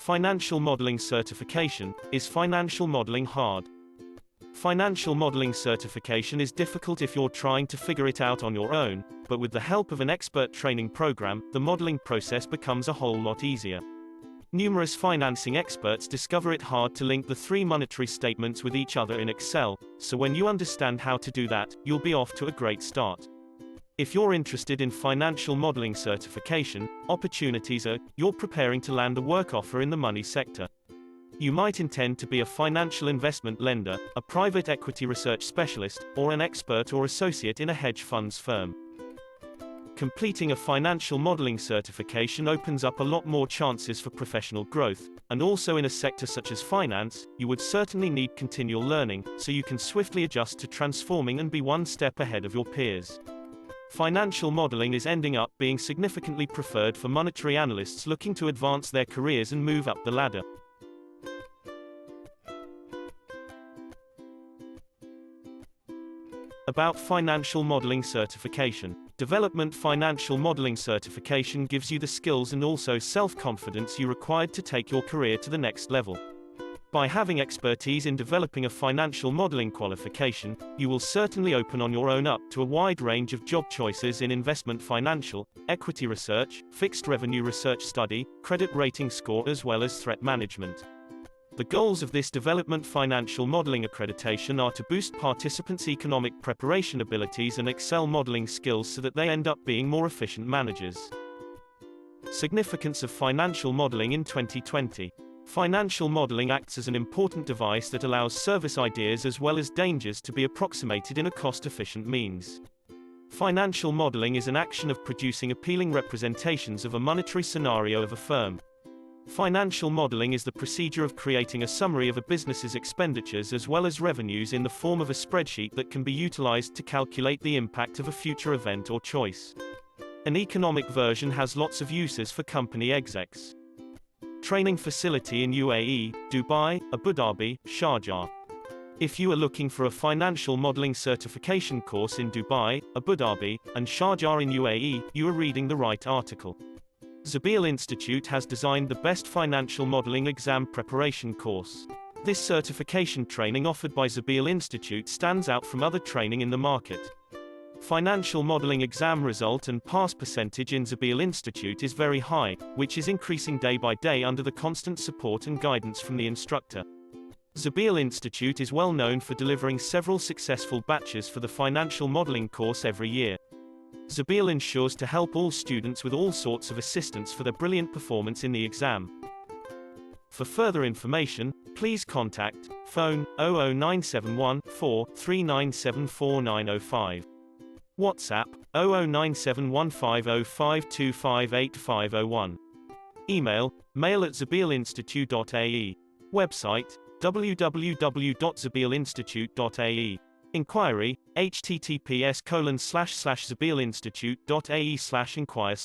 Financial modeling certification. Is financial modeling hard? Financial modeling certification is difficult if you're trying to figure it out on your own, but with the help of an expert training program, the modeling process becomes a whole lot easier. Numerous financing experts discover it hard to link the three monetary statements with each other in Excel, so when you understand how to do that, you'll be off to a great start. If you're interested in financial modeling certification, opportunities are: you're preparing to land a work offer in the money sector. You might intend to be a financial investment lender, a private equity research specialist, or an expert or associate in a hedge funds firm. Completing a financial modeling certification opens up a lot more chances for professional growth, and also in a sector such as finance, you would certainly need continual learning, so you can swiftly adjust to transforming and be one step ahead of your peers. Financial modeling is ending up being significantly preferred for monetary analysts looking to advance their careers and move up the ladder. About financial modeling certification. Development financial modeling certification gives you the skills and also self-confidence you required to take your career to the next level. By having expertise in developing a financial modeling qualification, you will certainly open on your own up to a wide range of job choices in investment financial, equity research, fixed revenue research study, credit rating score as well as threat management. The goals of this development financial modeling accreditation are to boost participants' economic preparation abilities and Excel modeling skills so that they end up being more efficient managers. Significance of financial modeling in 2020. Financial modeling acts as an important device that allows service ideas as well as dangers to be approximated in a cost-efficient means. Financial modeling is an action of producing appealing representations of a monetary scenario of a firm. Financial modeling is the procedure of creating a summary of a business's expenditures as well as revenues in the form of a spreadsheet that can be utilized to calculate the impact of a future event or choice. An economic version has lots of uses for company execs. Training facility in UAE, Dubai, Abu Dhabi, Sharjah. If you are looking for a financial modeling certification course in Dubai, Abu Dhabi, and Sharjah in UAE, you are reading the right article. Zabeel Institute has designed the best financial modeling exam preparation course. This certification training offered by Zabeel Institute stands out from other training in the market. Financial modeling exam result and pass percentage in Zabeel Institute is very high, which is increasing day by day under the constant support and guidance from the instructor. Zabeel Institute is well known for delivering several successful batches for the financial modeling course every year. Zabeel ensures to help all students with all sorts of assistance for their brilliant performance in the exam. For further information, please contact phone 00971 4 3974905. WhatsApp 009715052585501. Email mail@zabeelinstitute.ae. Website www.zabeelinstitute.ae. Inquiry https://zabeelinstitute.ae/inquire/